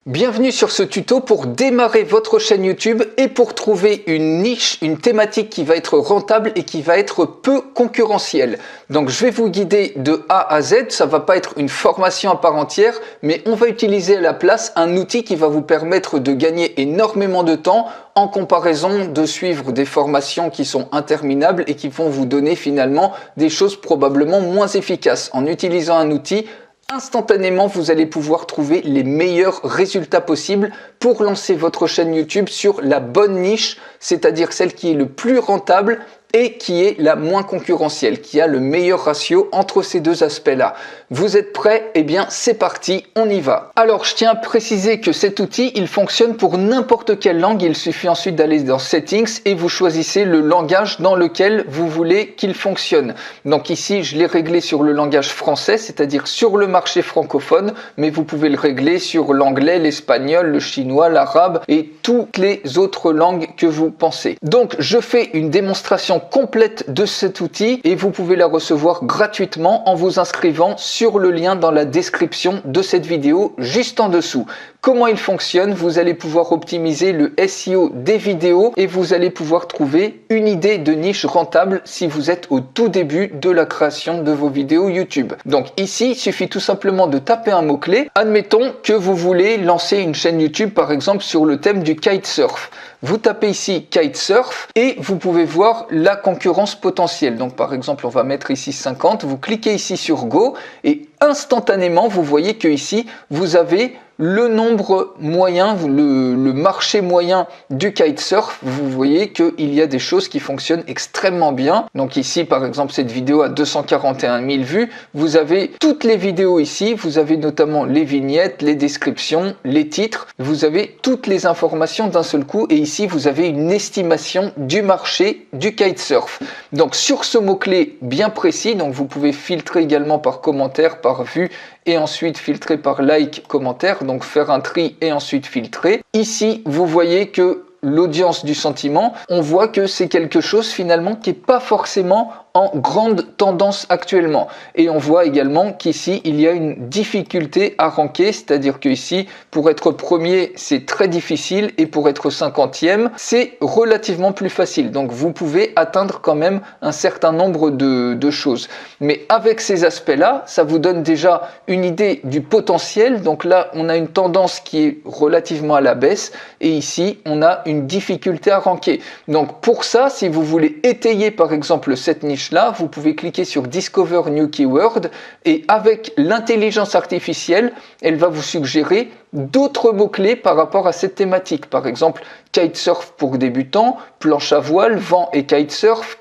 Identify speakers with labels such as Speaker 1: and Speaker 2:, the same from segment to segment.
Speaker 1: Bienvenue sur ce tuto pour démarrer votre chaîne YouTube et pour trouver une niche, une thématique qui va être rentable et qui va être peu concurrentielle. Donc je vais vous guider de A à Z, ça va pas être une formation à part entière, mais on va utiliser à la place un outil qui va vous permettre de gagner énormément de temps en comparaison de suivre des formations qui sont interminables et qui vont vous donner finalement des choses probablement moins efficaces. En utilisant un outil, instantanément, vous allez pouvoir trouver les meilleurs résultats possibles pour lancer votre chaîne YouTube sur la bonne niche, c'est-à-dire celle qui est le plus rentable et qui est la moins concurrentielle, qui a le meilleur ratio entre ces deux aspects-là. Vous êtes prêts? Eh bien, c'est parti, on y va. Alors, je tiens à préciser que cet outil, il fonctionne pour n'importe quelle langue. Il suffit ensuite d'aller dans Settings et vous choisissez le langage dans lequel vous voulez qu'il fonctionne. Donc ici, je l'ai réglé sur le langage français, c'est-à-dire sur le marché francophone, mais vous pouvez le régler sur l'anglais, l'espagnol, le chinois, l'arabe et toutes les autres langues que vous pensez. Donc, je fais une démonstration complète de cet outil et vous pouvez la recevoir gratuitement en vous inscrivant sur le lien dans la description de cette vidéo juste en dessous. Comment il fonctionne? Vous allez pouvoir optimiser le SEO des vidéos et vous allez pouvoir trouver une idée de niche rentable si vous êtes au tout début de la création de vos vidéos YouTube. Donc ici, il suffit tout simplement de taper un mot-clé. Admettons que vous voulez lancer une chaîne YouTube par exemple sur le thème du kitesurf. Vous tapez ici kitesurf et vous pouvez voir la concurrence potentielle. Donc par exemple, on va mettre ici 50. Vous cliquez ici sur Go et instantanément, vous voyez que ici, vous avez le nombre moyen, le marché moyen du kitesurf. Vous voyez qu'il y a des choses qui fonctionnent extrêmement bien. Donc ici, par exemple, cette vidéo a 241 000 vues. Vous avez toutes les vidéos ici. Vous avez notamment les vignettes, les descriptions, les titres. Vous avez toutes les informations d'un seul coup. Et ici, vous avez une estimation du marché du kitesurf. Donc sur ce mot-clé bien précis, donc vous pouvez filtrer également par commentaire, par vue et ensuite filtrer par like, commentaire, donc faire un tri et ensuite filtrer. Ici, vous voyez que l'audience du sentiment, on voit que c'est quelque chose finalement qui n'est pas forcément en grande tendance actuellement. Et on voit également qu'ici, il y a une difficulté à ranker, c'est-à-dire qu'ici, pour être premier, c'est très difficile et pour être 50e, c'est relativement plus facile. Donc, vous pouvez atteindre quand même un certain nombre de choses. Mais avec ces aspects-là, ça vous donne déjà une idée du potentiel. Donc là, on a une tendance qui est relativement à la baisse et ici, on a une difficulté à ranker. Donc, pour ça, si vous voulez étayer par exemple cette niche là, vous pouvez cliquer sur Discover New Keyword et avec l'intelligence artificielle, elle va vous suggérer d'autres mots-clés par rapport à cette thématique. Par exemple, kitesurf pour débutants, planche à voile, vent et kitesurf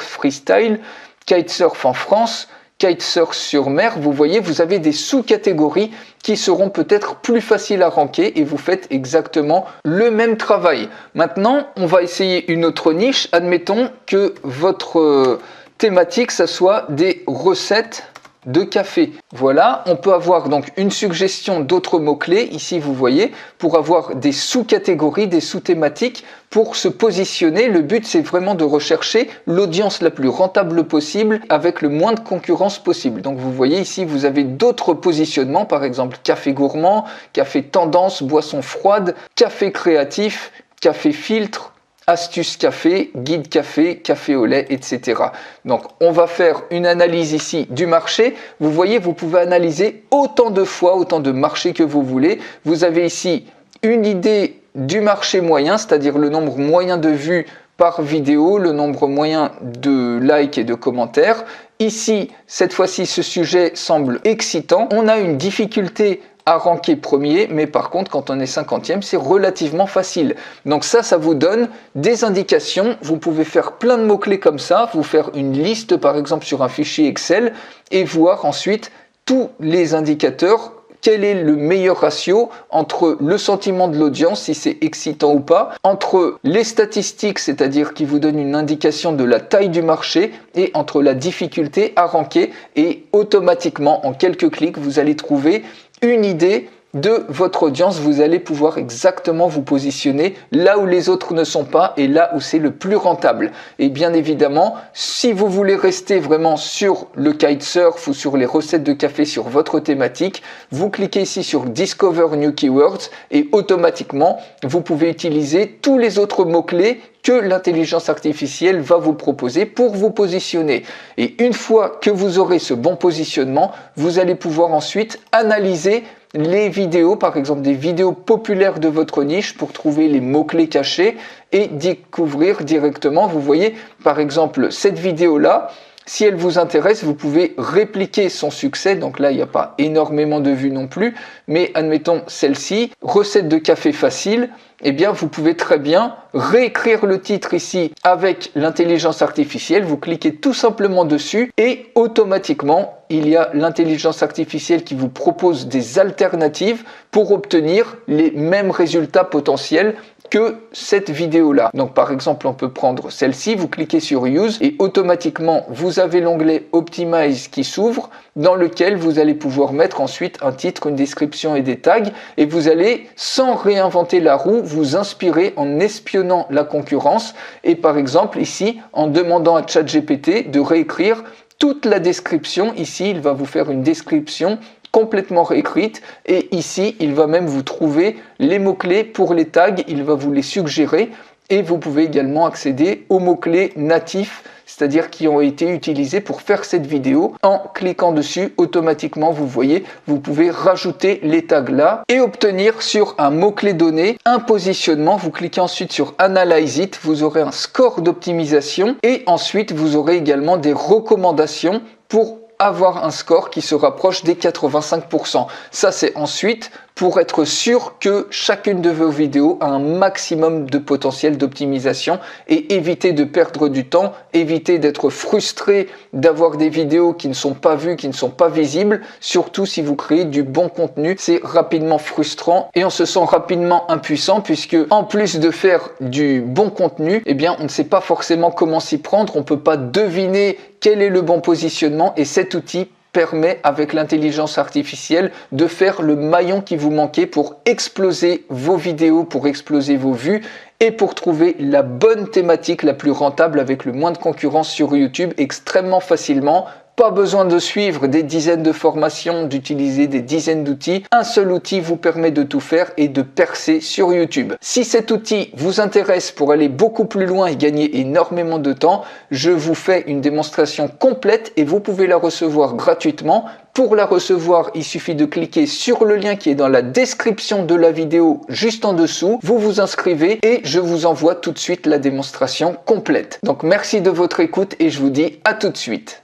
Speaker 1: freestyle, kitesurf en France, kitesurf sur mer. Vous voyez, vous avez des sous-catégories qui seront peut-être plus faciles à ranker et vous faites exactement le même travail. Maintenant, on va essayer une autre niche. Admettons que votre thématique, ça soit des recettes de café. Voilà, on peut avoir donc une suggestion d'autres mots-clés, ici vous voyez, pour avoir des sous-catégories, des sous-thématiques, pour se positionner. Le but, c'est vraiment de rechercher l'audience la plus rentable possible avec le moins de concurrence possible. Donc vous voyez ici, vous avez d'autres positionnements, par exemple café gourmand, café tendance, boisson froide, café créatif, café filtre, astuce café, guide café, café au lait, etc. Donc, on va faire une analyse ici du marché. Vous voyez, vous pouvez analyser autant de fois, autant de marchés que vous voulez. Vous avez ici une idée du marché moyen, c'est-à-dire le nombre moyen de vues par vidéo, le nombre moyen de likes et de commentaires. Ici, cette fois-ci, ce sujet semble excitant. On a une difficulté à ranker premier, mais par contre, quand on est 50e, c'est relativement facile. Donc ça vous donne des indications. Vous pouvez faire plein de mots-clés comme ça, vous faire une liste, par exemple, sur un fichier Excel et voir ensuite tous les indicateurs. Quel est le meilleur ratio entre le sentiment de l'audience, si c'est excitant ou pas, entre les statistiques, c'est-à-dire qui vous donnent une indication de la taille du marché, et entre la difficulté à ranker. Et automatiquement, en quelques clics, vous allez trouver une idée de votre audience, vous allez pouvoir exactement vous positionner là où les autres ne sont pas et là où c'est le plus rentable. Et bien évidemment, si vous voulez rester vraiment sur le kitesurf ou sur les recettes de café sur votre thématique, vous cliquez ici sur Discover New Keywords et automatiquement, vous pouvez utiliser tous les autres mots-clés que l'intelligence artificielle va vous proposer pour vous positionner. Et une fois que vous aurez ce bon positionnement, vous allez pouvoir ensuite analyser les vidéos, par exemple des vidéos populaires de votre niche pour trouver les mots-clés cachés et découvrir directement, vous voyez, par exemple, cette vidéo-là, si elle vous intéresse, vous pouvez répliquer son succès. Donc là, il n'y a pas énormément de vues non plus, mais admettons celle-ci, recette de café facile, eh bien, vous pouvez très bien réécrire le titre ici avec l'intelligence artificielle. Vous cliquez tout simplement dessus et automatiquement, il y a l'intelligence artificielle qui vous propose des alternatives pour obtenir les mêmes résultats potentiels que cette vidéo-là. Donc par exemple, on peut prendre celle-ci, vous cliquez sur Use et automatiquement, vous avez l'onglet Optimize qui s'ouvre dans lequel vous allez pouvoir mettre ensuite un titre, une description et des tags et vous allez, sans réinventer la roue, vous inspirer en espionnant la concurrence et par exemple ici, en demandant à ChatGPT de réécrire toute la description. Ici, il va vous faire une description complètement réécrite et ici il va même vous trouver les mots-clés pour les tags, il va vous les suggérer et vous pouvez également accéder aux mots-clés natifs, c'est-à-dire qui ont été utilisés pour faire cette vidéo. En cliquant dessus, automatiquement vous voyez, vous pouvez rajouter les tags là et obtenir sur un mot-clé donné un positionnement. Vous cliquez ensuite sur Analyze It, vous aurez un score d'optimisation et ensuite vous aurez également des recommandations pour avoir un score qui se rapproche des 85%. Ça, c'est ensuite pour être sûr que chacune de vos vidéos a un maximum de potentiel d'optimisation et éviter de perdre du temps, éviter d'être frustré d'avoir des vidéos qui ne sont pas vues, qui ne sont pas visibles, surtout si vous créez du bon contenu. C'est rapidement frustrant et on se sent rapidement impuissant puisque en plus de faire du bon contenu, eh bien, on ne sait pas forcément comment s'y prendre, on ne peut pas deviner quel est le bon positionnement et cet outil permet avec l'intelligence artificielle de faire le maillon qui vous manquait pour exploser vos vidéos, pour exploser vos vues et pour trouver la bonne thématique la plus rentable avec le moins de concurrence sur YouTube extrêmement facilement. Pas besoin de suivre des dizaines de formations, d'utiliser des dizaines d'outils. Un seul outil vous permet de tout faire et de percer sur YouTube. Si cet outil vous intéresse pour aller beaucoup plus loin et gagner énormément de temps, je vous fais une démonstration complète et vous pouvez la recevoir gratuitement. Pour la recevoir, il suffit de cliquer sur le lien qui est dans la description de la vidéo juste en dessous. Vous vous inscrivez et je vous envoie tout de suite la démonstration complète. Donc merci de votre écoute et je vous dis à tout de suite.